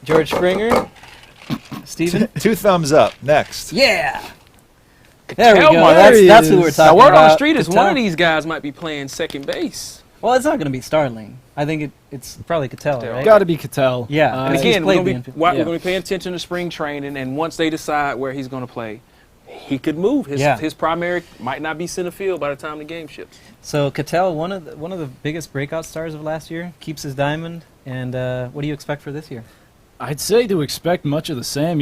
George Springer. Steven? 2 thumbs up. Next. Yeah. There we Cattell go. Marte. That's who we're is. talking Now, about. word on the street is one Cattell. of these guys might be playing second base. Well, it's not going to be Starling. I think it's probably Cattell, Cattell. right? Got to be Cattell. Yeah. And he's again, we're played going the to infield. we're Yeah. going to be paying attention to spring training, and once they decide where he's going to play, he could move. His primary might not be center field by the time the game ships. So Cattell, one of the biggest breakout stars of last year, keeps his diamond. And what do you expect for this year? I'd say to expect much of the same.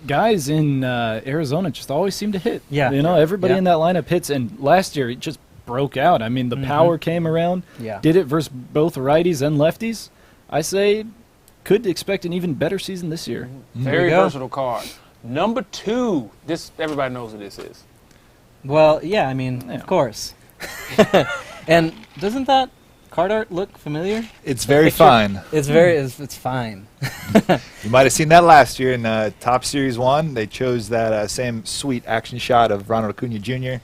Guys in Arizona just always seem to hit. Yeah. Everybody in that lineup hits. And last year, it just broke out. I mean, the power came around. Yeah. Did it versus both righties and lefties. I say could expect an even better season this year. Very versatile card. Number 2. This everybody knows who this is. Well, yeah, I mean, of course. And doesn't that card art look familiar? It's very fine. It's fine. You might have seen that last year in Top Series 1. They chose that same sweet action shot of Ronald Acuna Jr.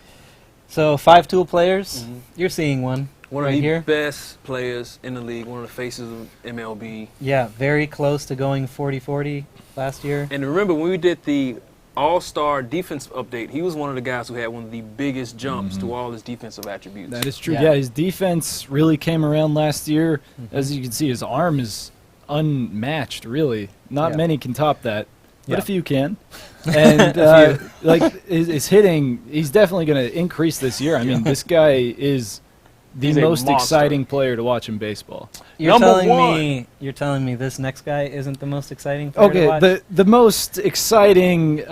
So 5 tool players. You're seeing one. One right of the here. best players in the league, one of the faces of MLB. Yeah, very close to going 40-40 last year. And remember, when we did the All-Star defense update, he was one of the guys who had one of the biggest jumps to all his defensive attributes. That is true. Yeah. Yeah, his defense really came around last year. As you can see, his arm is unmatched, really. Not many can top that, but a few can. And his hitting, he's definitely going to increase this year. I mean, this guy is the most exciting player to watch in baseball. You're telling me this next guy isn't the most exciting player to watch? Okay, the most exciting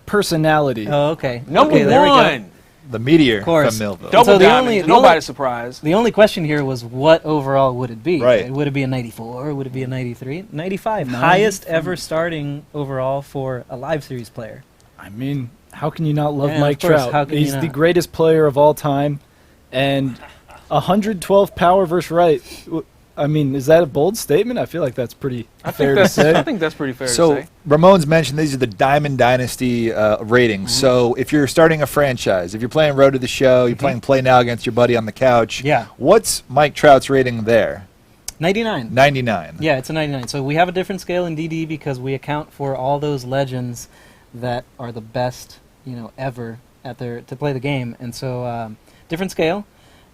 personality. Oh, okay. Number okay, there we go. 1. The Meteor Of course. from Millville. Double So the diamond. only- Nobody's surprised. The only question here was what overall would it be? Right. Would it be a 94? Would it be a 93? 95. Highest ever starting overall for a live series player. I mean, how can you not love Yeah, Mike of course, Trout? how can you He's the not? greatest player of all time, and 112 power versus right. I mean, is that a bold statement? I feel like that's pretty fair to say. I think that's pretty fair to So say. Ramon's mentioned these are the Diamond Dynasty ratings. So if you're starting a franchise, if you're playing Road to the Show, you're playing Play Now against your buddy on the couch. Yeah. What's Mike Trout's rating there? 99. 99. Yeah, it's a 99. So we have a different scale in DD because we account for all those legends that are the best, ever to play the game. And so different scale.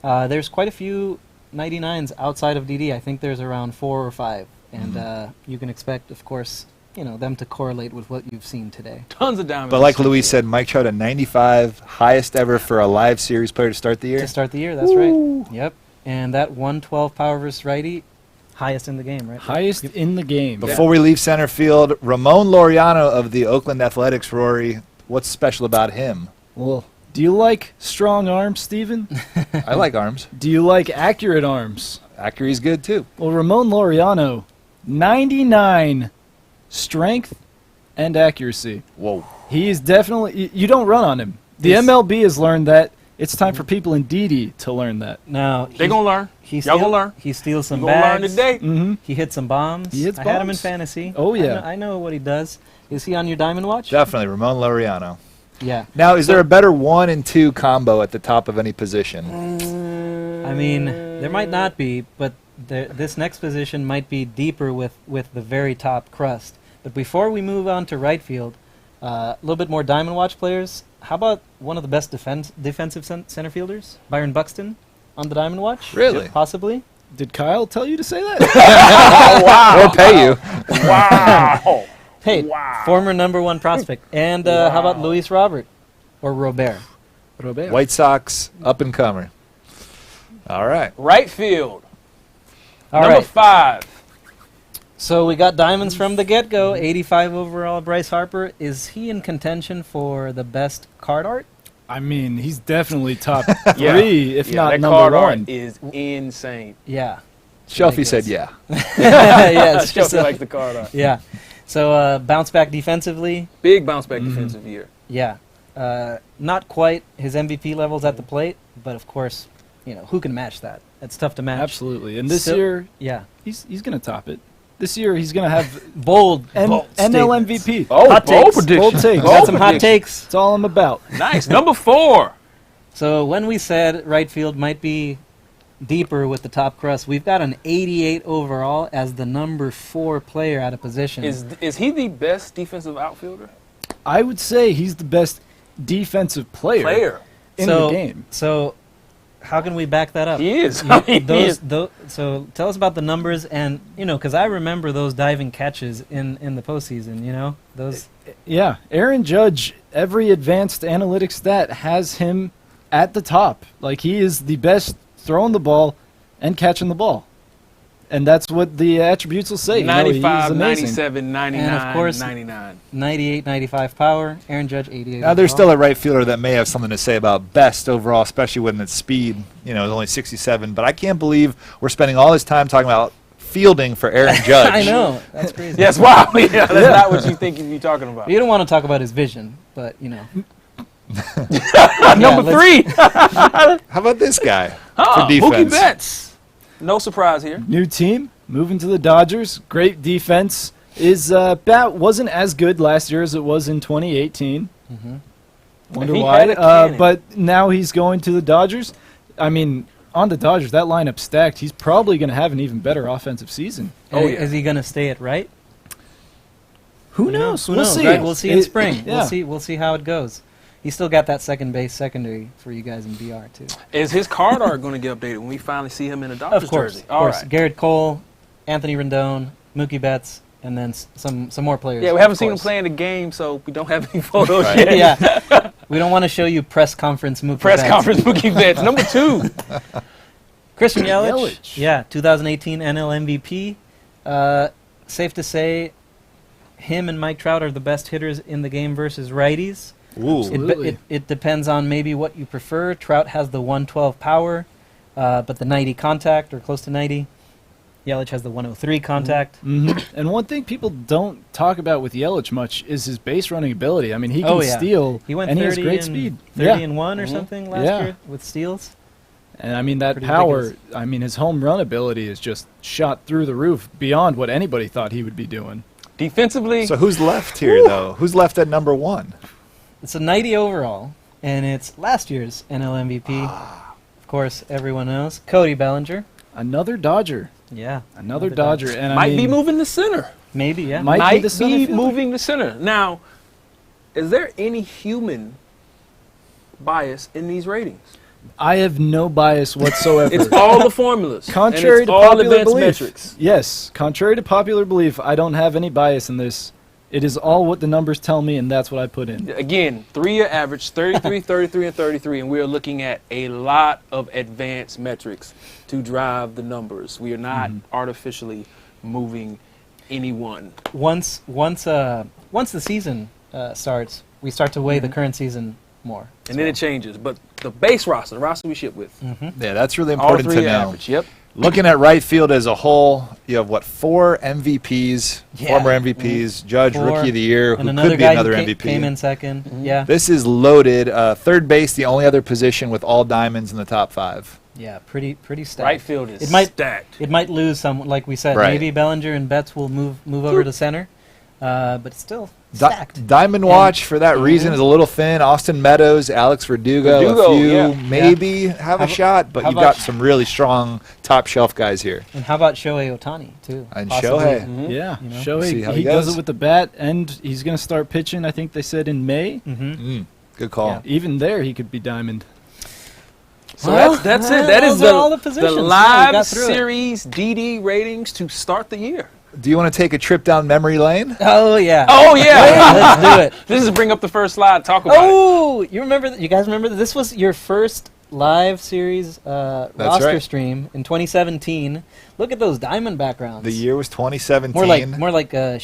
There's quite a few 99s outside of DD. I think there's around 4 or 5. And you can expect, of course, them to correlate with what you've seen today. Tons of diamonds. But like Luis said, Mike Trout a 95, highest ever for a live series player to start the year. To start the year, that's right. Yep. And that 112 power versus righty, highest in the game, right? Highest in the game. Before we leave center field, Ramon Laureano of the Oakland Athletics, Rory, what's special about him? Well, do you like strong arms, Steven? I like arms. Do you like accurate arms? Accuracy's good too. Well, Ramon Laureano, 99 strength and accuracy. Whoa. He is definitely, you don't run on him. The MLB has learned that. It's time for people in DD to learn that. Now They're going to learn. Y'all going to learn. He steals some You're going bags. to learn today. He hits some bombs. He hits I had him in bombs. fantasy. Oh, yeah. I know what he does. Is he on your diamond watch? Definitely, Ramon Laureano. Yeah. Now, is there a better 1 and 2 combo at the top of any position? I mean, there might not be, but this next position might be deeper with the very top crust. But before we move on to right field, a little bit more diamond watch players. How about one of the best defensive center fielders, Byron Buxton, on the diamond watch? Really? Possibly. Did Kyle tell you to say that? Or pay you. Wow. Hey, former #1 prospect. And how about Luis Robert or Robert? Robert. White Sox up and comer. All right. Right field. All Number right. 5. So we got diamonds from the get-go. 85 overall, Bryce Harper. Is he in contention for the best card art? I mean, he's definitely top 3, if not that number card 1. art is insane. Yeah. Shelfie said yeah. Yeah, it's just Just like the card art. yeah. So bounce back defensively. Big bounce back defensive year. Yeah. Not quite his MVP levels at the plate, but of course, who can match that? It's tough to match. Absolutely. And this So- year, Yeah. he's going to top it. This year, he's going to have Bold NL statements. MVP. Oh, Hot bold takes. prediction. Bold takes. Got some hot takes. That's all I'm about. Nice. Number 4. So when we said right field might be deeper with the top crust, we've got an 88 overall as the number 4 player at a position. Is he the best defensive outfielder? I would say he's the best defensive player in the game. So How can we back that up? He is. So tell us about the numbers, and because I remember those diving catches in the postseason. Those. Yeah, Aaron Judge. Every advanced analytics stat has him at the top. Like, he is the best throwing the ball and catching the ball. And that's what the attributes will say. 95, 97, 99, and of course, 99. 98, 95 power. Aaron Judge, 88. Now, there's still a right fielder that may have something to say about best overall, especially when its speed, is only 67. But I can't believe we're spending all this time talking about fielding for Aaron Judge. I know. That's crazy. Yes, wow. Yeah, that's not what you think you'd be talking about. You don't want to talk about his vision, but, Number 3. How about this guy for defense? Mookie Betts. No surprise here. New team, moving to the Dodgers. Great defense. His bat wasn't as good last year as it was in 2018. Mm-hmm. Wonder why. But now he's going to the Dodgers. I mean, on the Dodgers, that lineup stacked. He's probably going to have an even better offensive season. Is he going to stay at right? Who knows? We'll see. Right? We'll see in spring. Yeah. We'll see how it goes. He's still got that second base secondary for you guys in BR, too. Is his card art going to get updated when we finally see him in a Dodgers Of course. jersey? Of course. Right. Garrett Cole, Anthony Rendon, Mookie Betts, and then some more players. Yeah, we haven't seen him playing the game, so we don't have any photos yet. Yeah. We don't want to show you press conference Mookie Betts. Mookie Betts. Number 2. Christian Yelich. Yeah, 2018 NL MVP. Safe to say, him and Mike Trout are the best hitters in the game versus righties. Ooh. It depends on maybe what you prefer. Trout has the 112 power, but the 90 contact, or close to 90. Yelich has the 103 contact. Mm-hmm. And one thing people don't talk about with Yelich much is his base running ability. I mean, he can steal, he went and 30 he has great speed. 30 and 1 or something last year with steals. And I mean, that Pretty power, ridiculous. I mean, his home run ability is just shot through the roof beyond what anybody thought he would be doing. Defensively. So who's left here, though? Who's left at number 1? It's a 90 overall, and it's last year's NL MVP. Of course, everyone knows. Cody Bellinger. Another Dodger. Yeah. Another Dodger. And might be moving to center. Maybe, yeah. Might be moving to center. Now, is there any human bias in these ratings? I have no bias whatsoever. It's all the formulas. Contrary and to all popular advanced belief. metrics. Yes, contrary to popular belief, I don't have any bias in this. It is all what the numbers tell me, and that's what I put in. Again, 3-year average, 33, 33, and 33, and we are looking at a lot of advanced metrics to drive the numbers. We are not artificially moving anyone. Once the season starts, we start to weigh the current season more. And then it changes. But the base roster, the roster we ship with. Yeah, that's really all important to 3-year know. average, yep. Looking at right field as a whole, you have, 4 MVPs, former MVPs, Judge, 4, Rookie of the Year, who and could be guy another who MVP. came in second. Yeah. This is loaded. Third base, the only other position with all diamonds in the top 5. Yeah, pretty stacked. Right field is stacked. It might lose some, like we said. Right. Maybe Bellinger and Betts will move over to center, but it's still stacked. Diamond Watch, for that reason, is a little thin. Austin Meadows, Alex Verdugo, a few maybe have a shot, but you've got some really strong top-shelf guys here. And how about Shohei Ohtani, too? And possibly. Shohei. Yeah, See Shohei, how he he does goes. it with the bat, and he's going to start pitching, I think they said, in May. Good call. Yeah. Even there, he could be diamond. So that's it. That is those are all the positions. the Yeah, we live got through it. series DD ratings to start the year. Do you want to take a trip down memory lane? Oh, yeah. Oh, yeah. Let's do it. This is bring up the first slide. Talk about it. Oh, you remember? You guys remember that this was your first live series roster right. stream in 2017. Look at those diamond backgrounds. The year was 2017. more like a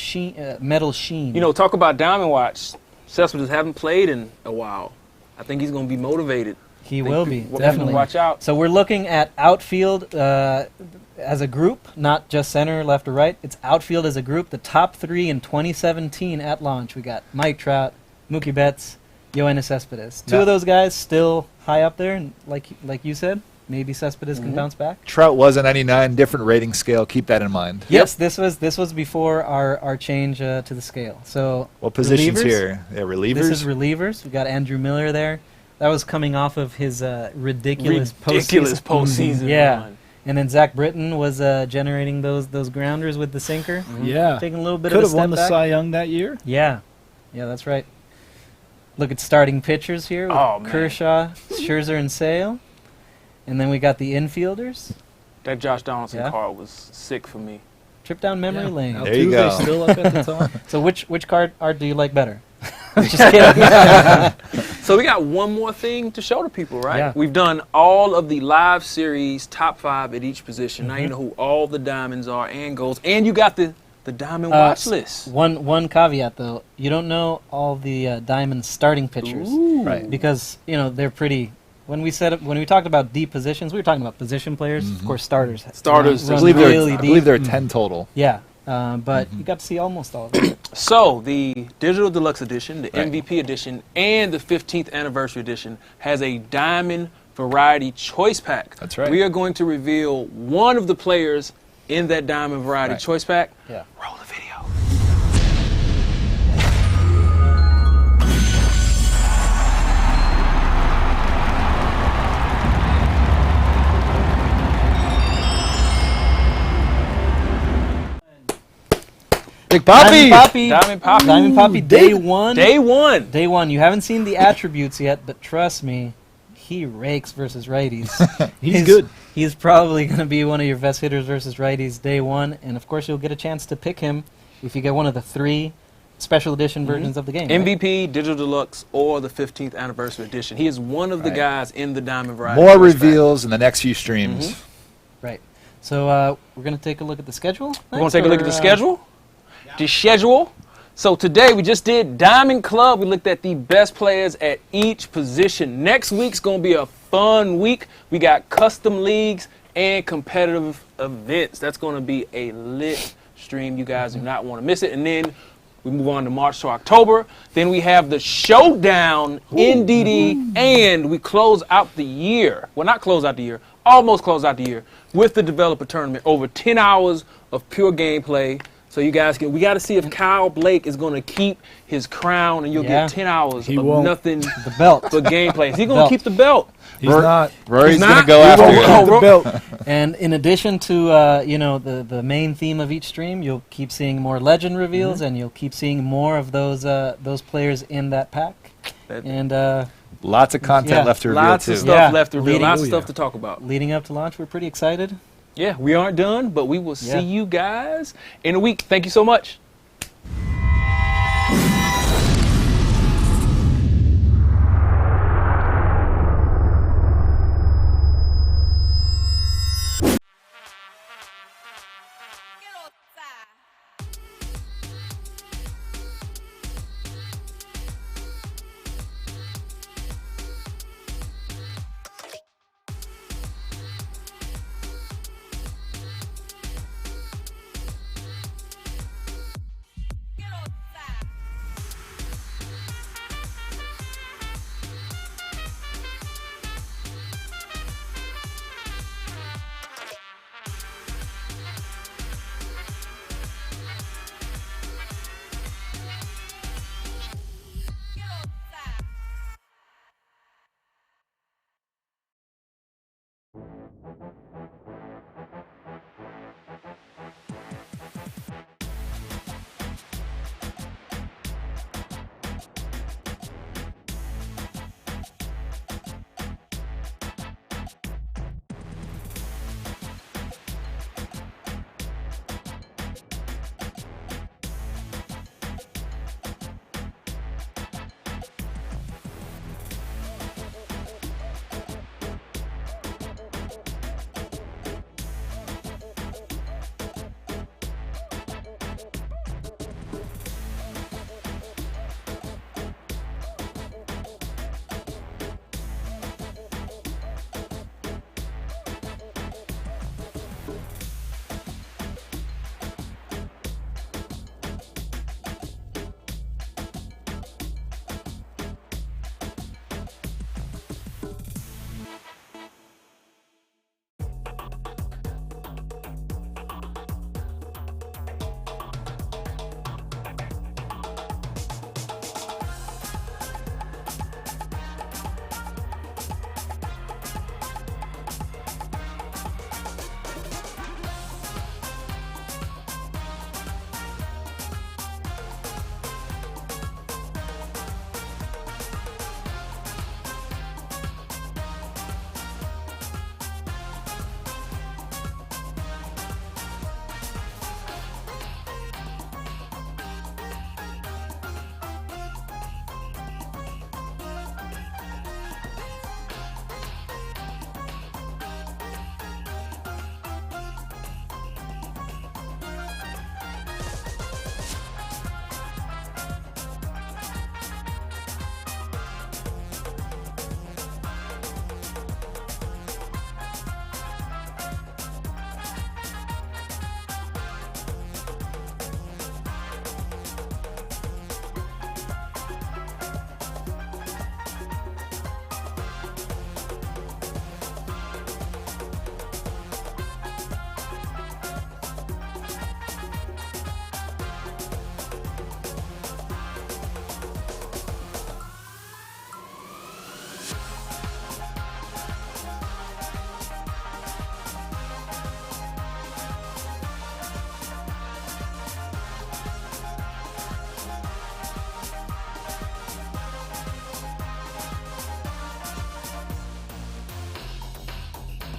metal sheen. You know, talk about Diamond Watch. Cespedes haven't played in a while. I think he's going to be motivated. he will be people definitely. watch out. So we're looking at outfield as a group, not just center, left, or right. It's outfield as a group. The top 3 in 2017 at launch. We got Mike Trout, Mookie Betts, Yoenis Cespedes. Two of those guys still high up there, and like you said, maybe Cespedes can bounce back. Trout was a 99, different rating scale. Keep that in mind. Yes, this was before our change to the scale. So What positions relievers? here? Yeah, relievers? This is relievers. We got Andrew Miller there. That was coming off of his ridiculous postseason Yeah. run. And then Zach Britton was generating those grounders with the sinker. Yeah. Taking a little bit Could of a have step won the back. Cy Young that year. Yeah, that's right. Look at starting pitchers here with Oh, man. Kershaw, Scherzer, and Sale. And then we got the infielders. That Josh Donaldson Yeah. card was sick for me. Trip down memory lane. There you go. Still up at the top. So which card art do you like better? Just kidding. So we got one more thing to show to people, right? Yeah. We've done all of the live series top 5 at each position. Now you know who all the diamonds are and golds, and you got the diamond watch list. One caveat though, you don't know all the diamond starting pitchers, Right. because they're pretty. When we talked about deep positions, we were talking about position players. Of course, starters. Starters. run I believe, really I deep. believe there are 10 total. Yeah, but you got to see almost all of them. So the Digital Deluxe Edition, the Right. MVP Edition, and the 15th Anniversary Edition has a diamond variety choice pack. That's right. We are going to reveal one of the players in that diamond variety Right. choice pack. Yeah. Roll the video. Big Poppy! Diamond Poppy. Diamond Poppy, day one. Day one. Day one. You haven't seen the attributes yet, but trust me, he rakes versus righties. He's good. He's probably going to be one of your best hitters versus righties day one, and of course you'll get a chance to pick him if you get one of the 3 special edition versions of the game. right? MVP, Digital Deluxe, or the 15th Anniversary Edition. He is one of the Right. guys in the diamond variety. More choice pack. reveals in the next few streams. Right. So we're going to take a look at the schedule. We're going to take a look at the schedule. The schedule. So today we just did Diamond Club. We looked at the best players at each position. Next week's going to be a fun week. We got custom leagues and competitive events. That's going to be a lit stream. You guys do not want to miss it. And then we move on to March to October. Then we have the Showdown in DD, and we close out the year. Well, not close out the year. Almost close out the year with the developer tournament. Over 10 hours of pure gameplay. So you guys we got to see if Kyle Blake is going to keep his crown, and you'll Yeah. get 10 hours He of won't. nothing The belt. but gameplay. Is he going Belt. to keep the belt? He's not. Rory's He's going to not? go He after won't you. go. The belt. And in addition to the main theme of each stream, you'll keep seeing more legend reveals, and you'll keep seeing more of those players in that pack. That- And Lots of content Yeah. left to reveal, Lots too. of stuff Yeah. left to reveal. Leading- Lots of Oh, stuff yeah. to talk about. leading up to launch, we're pretty excited. Yeah, we aren't done, but we will see Yeah. you guys in a week. Thank you so much.